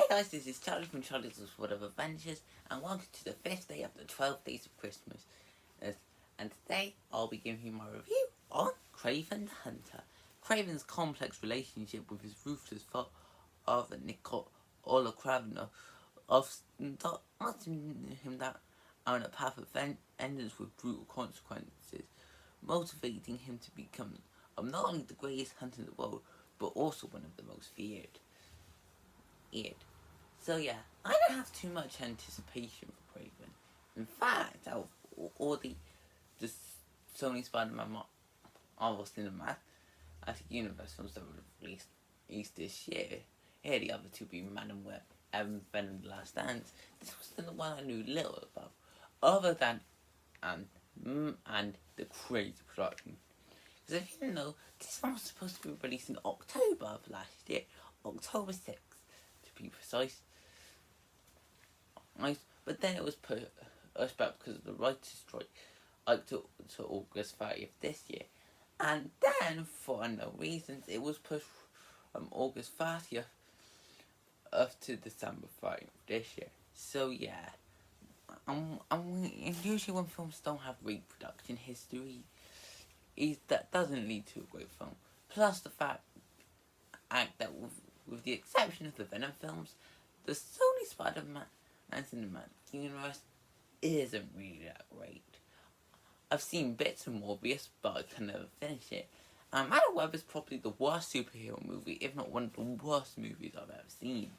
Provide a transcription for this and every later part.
guys, this is Charlie from Charlie's World of Adventures, and welcome to the 5th day of the 12 days of Christmas. And today, I'll be giving you my review on Kraven the Hunter. Kraven's complex relationship with his ruthless father, Nikola Kraven, often asking him that on a path of vengeance with brutal consequences, motivating him to become not only the greatest hunter in the world, but also one of the most feared. So yeah, I don't have too much anticipation for Kraven. In fact, out of all the Sony Spider-Man Marvel Cinematic Universe films that were released this year, here the other two being Man and Web and Venom: The Last Dance, this was the one I knew little about, other than and the crazy production. Because if you didn't know, this one was supposed to be released in October of last year, October 6th to be precise. But then it was pushed back because of the writer's strike, to August 30th this year. And then, for unknown reasons, it was pushed from August 30th up to December 30th this year. So yeah, usually when films don't have great production history, that doesn't lead to a great film. Plus the fact that with the exception of the Venom films, the Sony Spider-Man and Cinematic Universe isn't really that great. I've seen bits of Morbius, but I can never finish it. Man and Web is probably the worst superhero movie, if not one of the worst movies I've ever seen.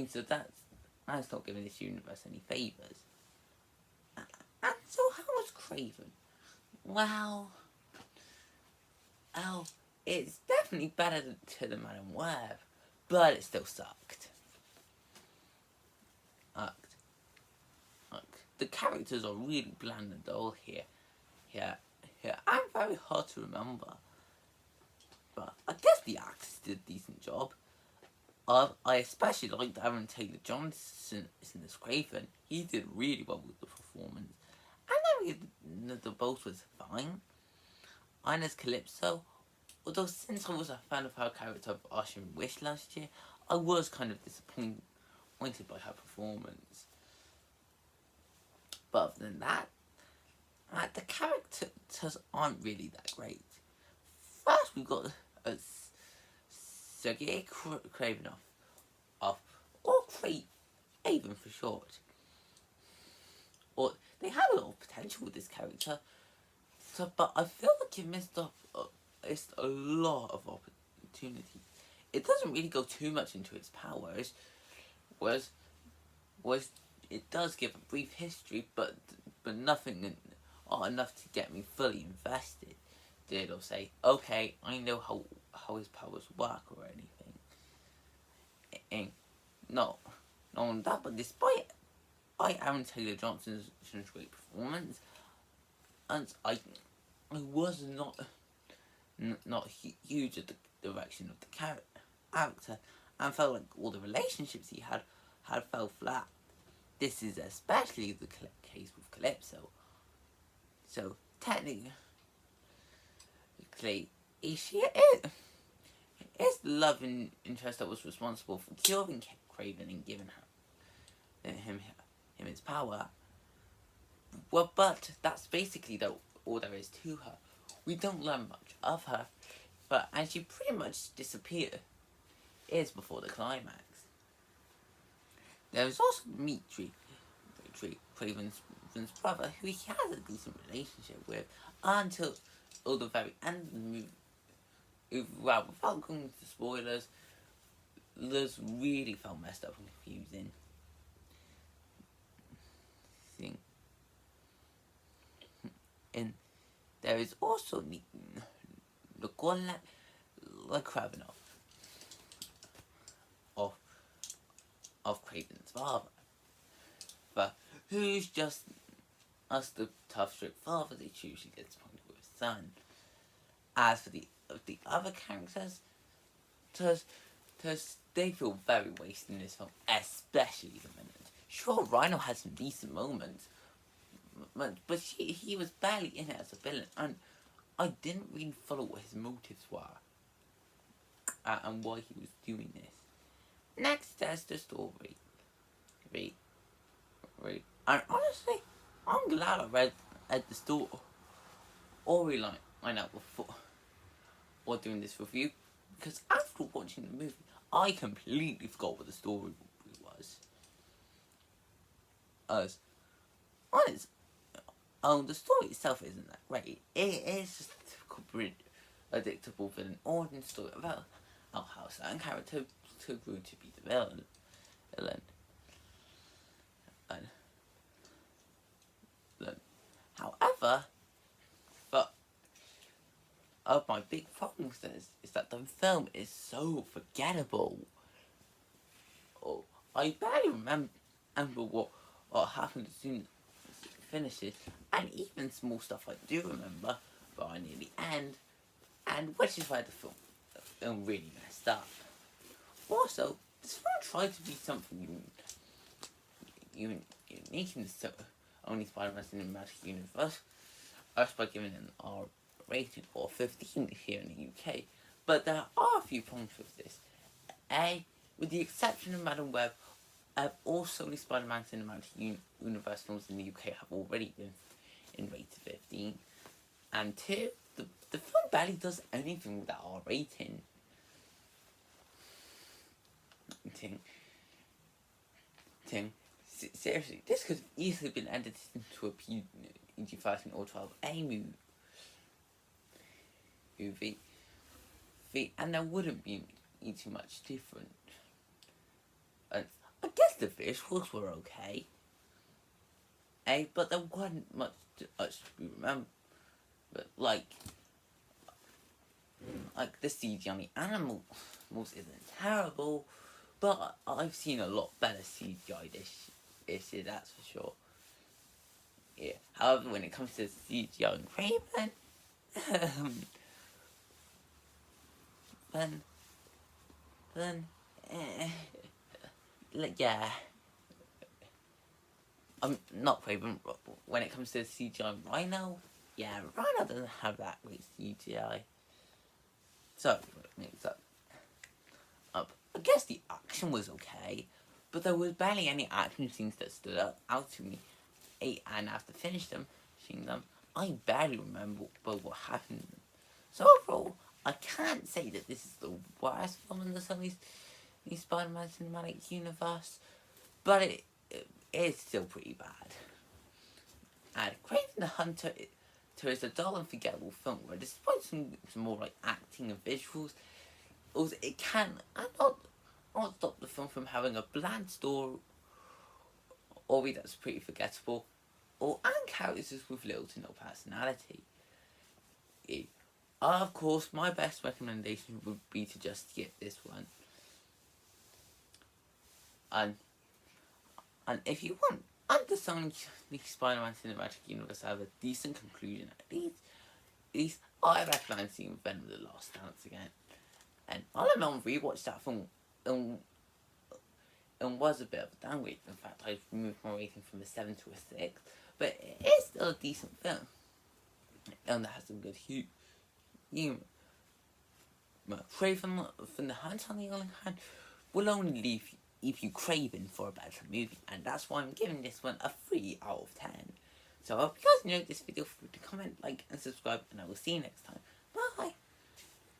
So that's not giving this universe any favours. And so how was Kraven? Well, it's definitely better to the Man and Web, but it still sucked. The characters are really bland and dull here. I'm very hard to remember. But I guess the actors did a decent job. I especially liked Aaron Taylor Johnson in this Kraven. He did really well with the performance. And then the both was fine. And as Calypso, although since I was a fan of her character of Ashen Wish last year, I was kind of disappointed by her performance. But other than that, the characters aren't really that great. First, we got Sergei Kraven or Kraven for short. Or they had a lot of potential with this character, but I feel like he missed a lot of opportunities. It doesn't really go too much into its powers, was it does give a brief history, but nothing enough to get me fully invested. It'll say, okay, I know how his powers work or anything. And not on that, but despite Aaron Taylor Johnson's great performance, and I was not huge at the direction of the character, and felt like all the relationships he had fell flat. This is especially the case with Calypso. So technically, she is the love interest that was responsible for curing Kraven and giving him his power. Well, but that's basically all there is to her. We don't learn much of her, and she pretty much disappears before the climax. There is also Dmitri, Kraven's brother, who he has a decent relationship with until the very end of the movie. Well, without going into spoilers, this really felt messed up and confusing. And there is also Nikola Kraven of Kraven's father, but who's just the tough, strict father that usually gets disappointed with his son. As for the other characters, they feel very wasted in this film, especially the villains. Sure, Rhino had some decent moments, but he was barely in it as a villain, and I didn't really follow what his motives were. and why he was doing this. Next, there's the story. Read. And honestly, I'm glad I read the story line out before or doing this review, because after watching the movie, I completely forgot what the story was. As honest, the story itself isn't that great. It is just a typical predictable villain origin story about how a certain character grew to be the villain. However, but my big problem with this is that the film is so forgettable. Oh, I barely remember what happened as soon as it finishes, and even small stuff I do remember, but I near the end, and which is why the film really messed up. Also, this film tried to be something unique in the only Spider-Man cinematic universe, us by giving it an R rating or 15 here in the UK. But there are a few problems with this. With the exception of Madam Web, all Sony Spider-Man cinematic universe films in the UK have already been rated 15. And 2, the film barely does anything with that R rating. Seriously, this could have easily been edited into a PG-13 or 12A movie, and there wouldn't be too much different. I guess the visuals were okay, but there wasn't much to be remembered. But like the CGI on the animals isn't terrible, but I've seen a lot better CGI this year, that's for sure. Yeah. However, when it comes to CGI and Kraven, yeah. I'm not Kraven. When it comes to CGI and Rhino, yeah, Rhino doesn't have that great CGI. So mixed up. I guess the action was okay, but there was barely any action scenes that stood out to me. And after finishing them, I barely remember what happened. So overall, I can't say that this is the worst film in the Sony Spider-Man cinematic universe, but it is still pretty bad. And Kraven the Hunter is a dull and forgettable film where, despite some more like acting and visuals, it can not stop the film from having a bland story that's pretty forgettable, and characters with little to no personality. Of course, my best recommendation would be to just skip this one. And if you want, the Sony Spider-Man Cinematic Universe have a decent conclusion at least I recommend seeing Venom: The Last Dance again. And I'll admit, rewatched that film and was a bit of a downgrade. In fact, I removed my rating from a 7 to a 6, but it is still a decent film, and that has some good humor. Kraven from the Hunt, on the other hand, will only leave you craving for a better movie, and that's why I'm giving this one a 3 out of 10. So I hope you guys enjoyed this video. Feel free to comment, like, and subscribe, and I will see you next time.